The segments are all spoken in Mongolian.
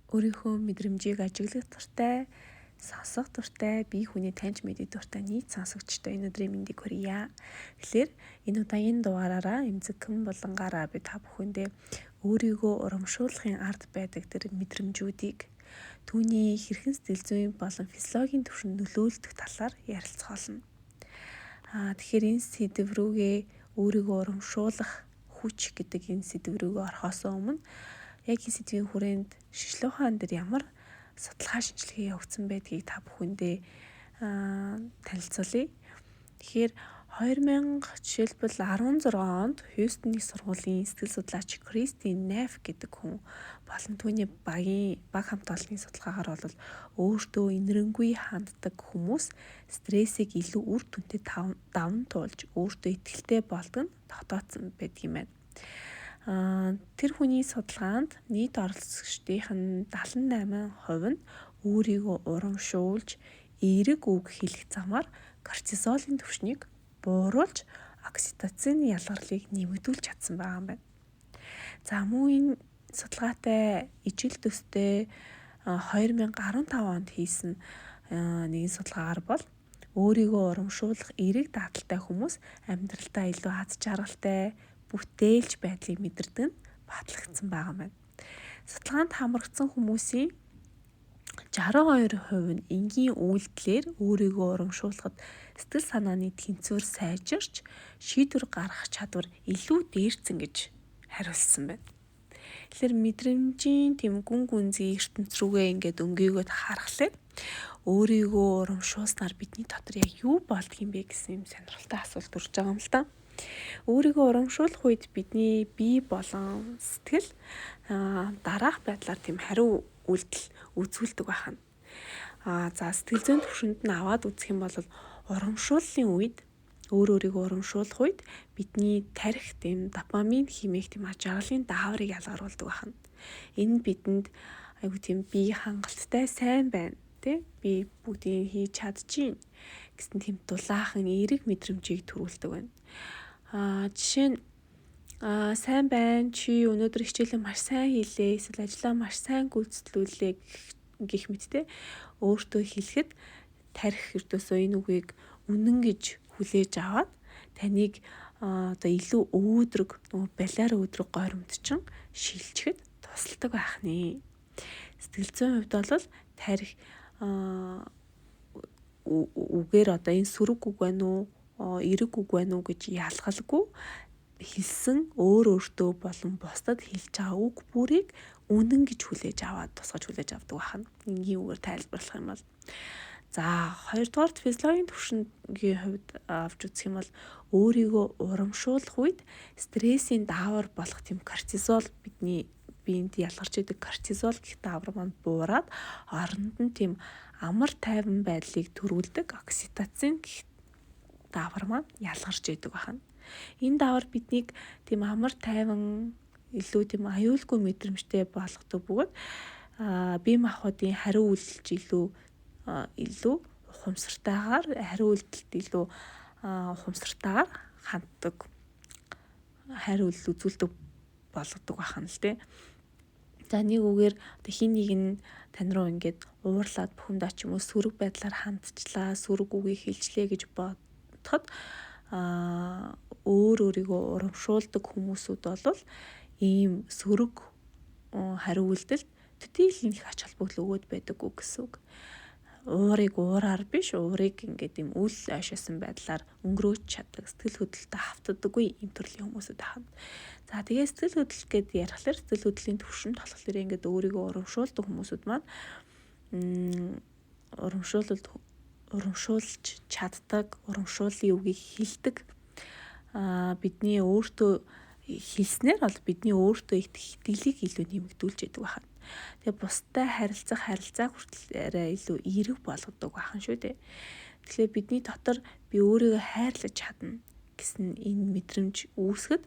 Өөрийнхөө мэдрэмжийг ажиглах дуртай, сонсох дуртай, бие хүний таньж мэдэх дуртай нийт сонсогчтой энэ өдрийн мэндийг хүргье. Тэгэхээр энэ удаагийн дугаараараа эмзэгхэн болонгаараа би та бүхэндээ өөрийгөө урамшуулахын ард байдаг тэр мэдрэмжүүдийг түүний хэрхэн сэтгэл зүйн болон физиологийн түвшинд нөлөөлдөг талаар ярилцах болно. Тэгэхээр энэ сэдв рүүгээ өөрийгөө урамшуулах хүч гэдэг энэ сэдв рүүгээ орохоос өмнө яг энэ сэдвийн хүрээнд шишлэг ухаан дээр ямар судалгаа шинжилгээ явагдсан байдгийг та бүхэндээ танилцуулъя. Тэгэхээр 2000 жишээлбэл 16 онд Хьюстон их сургуулийн сэтгэл судлаач Кристин Неф гэдэг хүн болон түүний баг хамт олонний судалгаагаар бол өөртөө инэрэнгүй ханддаг хүмүүс стрессийг илүү үр дүнтэй даван туулж өөртөө ихтэй болдог нь тогтооцсон байдаг юм байна. Тэр хүний судалгаанд нийт оролцогчдын 78% нь өөрийгөө урамшуулж эерэг үг хэлэх замаар кортизолын түвшнийг бууруулж окситоцины ялгарлыг нэмэгдүүлж чадсан байгаа юм байна. За мөн энэ судалгаатай ижил төстэй 2015 онд хийсэн нэгэн судалгаагаар бол өөрийгөө урамшуулах эерэг дадалтай хүмүүс амьдралдаа илүү аз жаргалтай бүтээлч байдлыг мэдэрдэг нь батлагдсан байгаа юм байна. Судалгаанд хамрагдсан хүмүүсийн 62% нь энгийн үйлдэлээр өөрийгөө урамшуулахад сэтгэл санааны тэнцвэр сайжирч шийдвэр гаргах чадвар илүү дээрцэн гэж хариулсан байна. Тэгэхээр мэдрэмжийн тийм гүн гүнзгий ертөнц рүүгээ ингээд өнгийгөд харахад өөрийгөө урамшуулснаар бидний дотор яг юу болдго юм бэ гэсэн юм сонирхолтой асуулт төрж байгаа юм л да. Өөрийгөө урамшуулах үед бидний бие болон сэтгэл дараах байдлаар тийм хариу үйлдэл үзүүлдэг байна. За сэтгэл зүйн түвшинд нь аваад үзэх юм бол урамшууллын үед өөрийгөө урамшуулах үед бидний тарих тийм допамин хэмээх тийм аж аргалын дааврыг ялгаруулдаг байна. Энэ бидэнд айгу тийм бие хангалттай сайн байна. Би бүгдийг хийж чадчихээн гэсэн тийм дулаахан эерэг мэдрэмжийг төрүүлдэг байна. Жишээ нь сайн байна, чи өнөөдөр хичээлээ маш сайн хийлээ, эсвэл ажлаа маш сайн гүйцэтгүүлээ гэх мэттэй өөртөө хэлэхэд тарих ердөөсөө энэ үгийг үнэн гэж хүлээж аваад таныг одоо илүү өөдрөг, балиар өөдрөг горимтчин шилжихэд тусалдаг байх нэ. Сэтгэл зүйн хувьд бол тарих үгээр одоо энэ сөрөг үг байна уу, эрэг үг байна уу гэж ялгалгүй хэлсэн өөртөө болон бусдад хэлж байгаа үг бүрийг үнэн гэж хүлээж аваад тусгаж хүлээж авдаг байна. Энгийн үгээр тайлбарлах юм бол. За хоёрдугаар физиологийн түвшингийн хувьд авч үзэх юм бол өөрийгөө урамшуулах үед стрессийн даавар болох тийм кортизол бидний биед ялгарч идэг кортизол гэх даавар маань буураад оронд нь тийм амар тайван байдлыг төрүүлдэг окситоцин гэх даавар маань ялгарч идэг байна. Энэ даавар биднийг тийм амар тайван илүү тийм аюулгүй мэдрэмжтэй болгодог бөгөөд бие махбодын хариу үйлдэлж илүү ухамсартайгаар хариу үйлдэлд илүү ухамсартайгаар ханддаг хариу үйлдэл үзүүлдэг болгодог байна л дээ. За нэг үгээр хин нэг нь тань руу ингээд уурлаад бухимдаа ч юм уу сөрөг байдлаар хандчлаа, сөрөг үгийг хэлжлээ гэж бодоход өөрийгөө урамшуулдаг хүмүүсүүд бол ийм сөрөг хариу үйлдэлд төдийлөн их ач холбогдол өгöd байдаггүй гэсэн үг. Уурыг уураар биш, уурыг ингээд ийм үл ойшоосон байдлаар өнгөрөөж чаддаг, сэтгэл хөдлөлтөд автдаггүй ийм төрлийн хүмүүсүүд байна. За тэгээ сэтгэл хөдлөл гэдээ ярихлаар сэтгэл хөдлөлийн түвшинд болохоор ингээд өөрийгөө урамшуулдаг хүмүүсүүд маань урамшуулж чаддаг, урамшууллын үгийг хэлдэг. Бидний өөртөө хэлснээр бол бидний өөртөө итгэлийг илүү нэмэгдүүлж яадаг байна. Тэгээ бусдад харилцаа хүртэл арай илүү эерэг болгодог байна шүү дээ. Тэгэхээр бидний дотор би өөрийгөө хайрлаж чадна гэсэн энэ мэдрэмж үүсгэд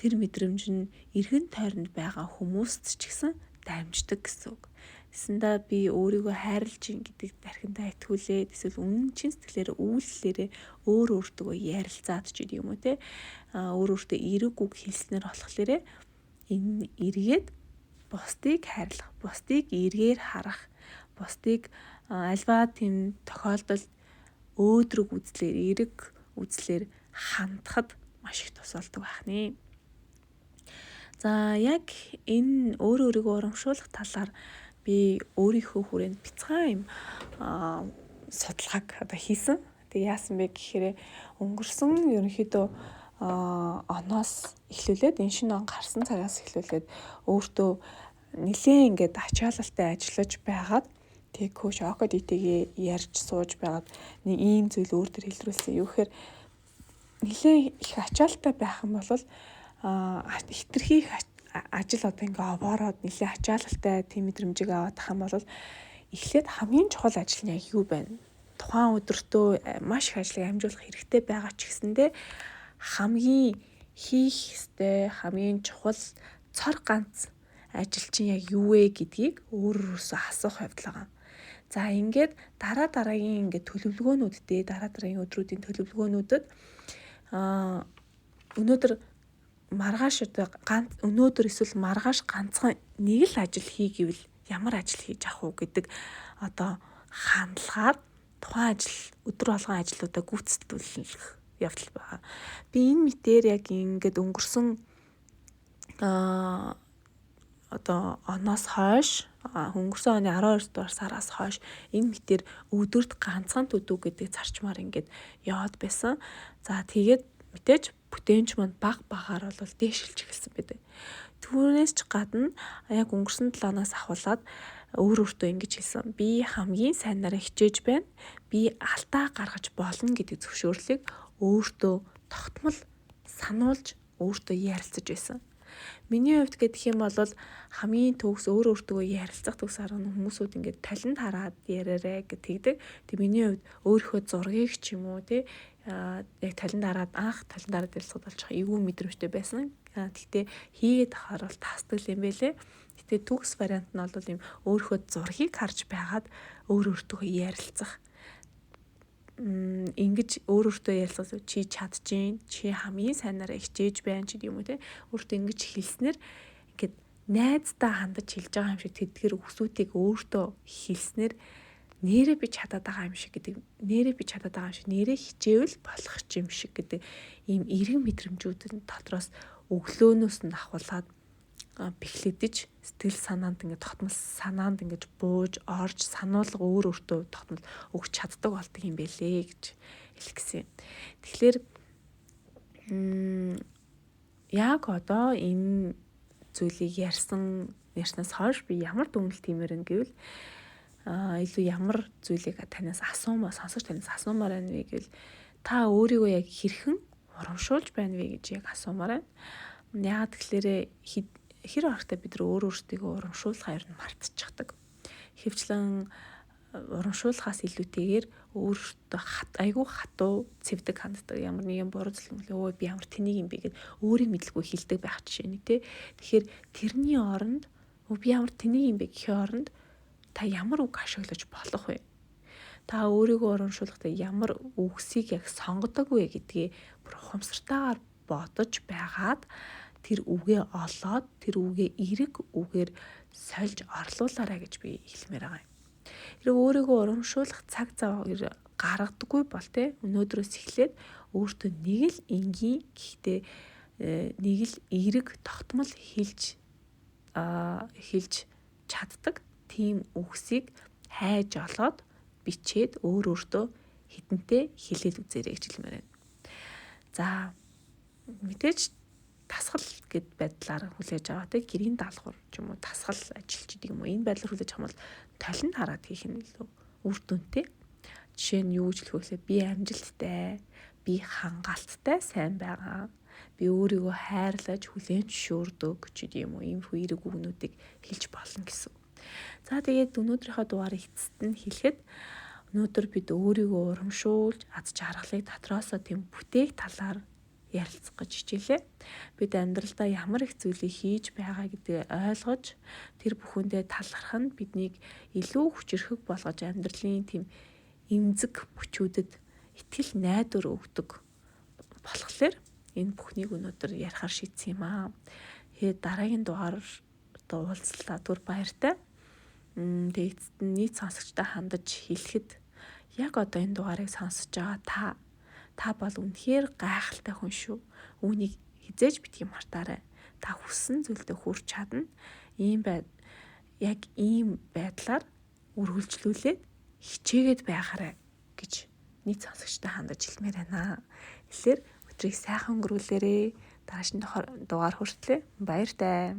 тэр мэдрэмж нь эргэн тойронд байгаа хүмүүст ч гэсэн дамждаг гэсэн үг. Тэсэндээ би өөрийгөө хайрлаж ин гэдэг дархиндаа итгүүлээд эсвэл үнэн чин сэтгэлээр үйлслээрээ өөртөө ярилцаад ч гэдэг юм уу өөр өөртөө эерэг үг хэлснээр болохоор энэ эргээд бусдыг хайрлах, бусдыг эргээр харах, бусдыг альва тийм тохиолдолд өөдрөг үзлээр, эрэг үзлээр хандахад маш их тусалдаг байна. За яг энэ өөрийгөө урамшуулах талаар би өөрийнхөө хүрээнд бяцхан юм судалгааг хийсэн. Тэгээ яасан бэ гэхээр өнгөрсөн ерөнхийдөө оноос эхлүүлээд энэ шинэ он гарсан цагаас эхлүүлээд өөртөө нэлээд ингээд ачаалалтай ажиллаж байгаад тэг коуч ОКД-гээ ярьж сууж байгаад нэг ийм зүйл өөр төр хэлрүүлсэн. Юу гэхээр нэлээд их ачаалалтай байх юм бол хитрхийх ажил одоо ингээ овоороод нэлээд ачаалалтай тийм мэдрэмжийг аваад тах юм бол эхлээд хамгийн чухал ажил нь яг юу байна? Тухайн өдөртөө маш их ажлыг амжуулах хэрэгтэй байгаа ч гэсэндээ хамгийн хийх ёстой, хамгийн чухал цор ганц ажил чинь яг юу вэ гэдгийг өөрөөсөө асуух явдал байгаа. За ингээд дараагийн ингээд төлөвлөгөөнүүдтэй дараагийн өдрүүдийн төлөвлөгөөнүүдэд өнөөдөр маргааш өнөөдөр эсвэл маргааш ганцхан нэг л ажил хий гэвэл ямар ажил хийж авах уу гэдэг одоо хандлагаар тухайн ажил өдөр болгон ажлуудаа гүйцэтгүүлэх явдал байгаа. Би энэ мэтээр яг ингээд өнгөрсөн одоо оноос хойш өнгөрсөн оны 12 дугаар сараас хойш энэ мэтээр өдөрт ганцхан төдөө гэдэг зарчмаар ингээд яваад байсан. За тэгээд мэдээж бүтээнч манд багаар бол дээшилж эхэлсэн байдаг. Түүнээс ч гадна яг өнгөрсөн 7 оноос ахуулаад өөртөө ингэж хэлсэн. Би хамгийн сайнаараа хичээж байна. Би алдаа гаргаж болно гэдэг зөвшөөрлийг өөртөө тогтмол сануулж өөртөө ярилцаж байсан. Миний хувьд гэх юм бол хамгийн төгс өөртөө ярилцах төгс харна хүмүүсүүд ингээд талент хараад яриарэ гэдэг. Тэг миний хувьд өөрийнхөө зургийг ч юм уу тий яг талент хараад ярилцахад болж эйгүү мэдрэмжтэй байсан. Гэхдээ хийгээд ахаар бол тасдаг юм байлээ. Гэтэ төгс вариант нь бол юм өөрийнхөө зургийг харж байгаад өөртөө ярилцах. Ингэж өөртөө ярилцах чи чадчихээн, чи хамгийн сайнаараа хичээж байна ч юм уу те. Өөртөө ингэж хэлснээр ингээд найздаа хандаж хэлж байгаа юм шиг тэдгээр өсвүүдийг өөртөө хэлснээр нэрээ би чадаад байгаа юм шиг гэдэг. Нэрээ би чадаад байгаа юм шиг нэрээ хичээвэл болох юм шиг гэдэг ийм эргэн мэдрэмжүүдэн дотроос өглөөнөөс нь ахуулаад бэхлэгдэж сэтгэл санаанд ингээд тогтмол санаанд ингээд бууж орж сануулга өөртөө тогтмол өгч чаддаг болдог юм бэлээ гэж хэлэх гэсэн. Тэгэхээр яг одоо энэ зүйлийг ярьснаас хойш би ямар дүгнэлт тиймэрэн гэвэл илүү ямар зүйлийг сонсож танаас асуумаар байна вэ гэвэл та өөрийгөө яг хэрхэн урамшуулж байна вэ гэж яг асуумаар байна. Яг тэгэхээр хэр орохтой бид нар өөрсдийгөө урамшуулахаа ер нь мартчихдаг. Хэвчлэн урамшуулахаас илүүтэйгээр өөртөө айгүй хатуу цэвдэг ханддаг. Ямар нэгэн буруу зүйл өө би ямар тэнийг юм бэ гэд өөрийн мэдлгүй хэлдэг байх жишээ нэг тий. Тэгэхээр тэрний оронд би ямар тэнийг юм бэ гэхийн оронд та ямар үг ашиглаж болох вэ? Та өөрийгөө урамшуулахдаа ямар үгсийг яг сонгодог вэ гэдгийг бүр ухамсартайгаар бодож байгаад тэр үгээ олоод тэр үгээ эрэг үгээр сольж орлуулаарай гэж би хэлмээр байгаа юм. Хэрэг өөрийгөө урамшуулах цаг зав гаргадаггүй бол те өнөөдрөөс эхлээд өөртөө нэг л энгийн гэхдээ нэг л эрэг тогтмол хэлж чаддаг тийм үгсийг хайж олоод бичээд өөртөө хитэнтэй хэлээд үзээрэй гэж хэлмээр байна. За мэдээж тасгал гэд байдлаар хүлээж аваа те гэрийн даалгавар ч юм уу тасгал ажиллаж идэг юм уу энэ байдлаар хүлээж авах бол толинд хараад хийх нь илүү үр дүнтэй. Жишээ нь юу гэж хэлэх вэ? Би амжилттай, би хангалттай сайн байгаа. Би өөрийгөө хайрлаж хүлээн зөвшөөрдөг ч юм уу ийм хэрэг үгнүүдийг хэлж болно гэсэн. За тэгээд өнөөдрийнхөө дугаарыг эцэст нь хэлэхэд өнөөдөр бид өөрийгөө урамшуулж аз жаргалыг дотроосоо тийм бүтээх талаар ярилцах гэж хичээлээ. Бид амьдралдаа ямар их зүйлийг хийж байгаа гэдгийг ойлгож тэр бүхэндээ талархах нь биднийг илүү хүчирхэг болгож амьдралын тийм эмзэг мөчүүдэд итгэл найдвар өгдөг болохоор энэ бүхнийг өнөөдөр ярихаар шийдсэн юм аа. Тэгээд дараагийн дугаар одоо уулзлаа. Түр баяртай. Тэгээд эцэст нь нийт сонсогчтой хандаж хэлэхэд яг одоо энэ дугаарыг сонсож байгаа та бол үнэхээр гайхалтай хүн шүү. Үүнийг хизээж битгий мартаарай. Та хүссэн зүйлдээ хүрч чадна. Яг ийм байдлаар үргэлжлүүлээд хичээгээд байгаарай гэж нийт сонсогчтой хандаж хэлмээр байна. Тэгэхээр өдрийг сайхан өнгөрүүлээрэй. Дараагийн дугаар хүртлээ баяртай.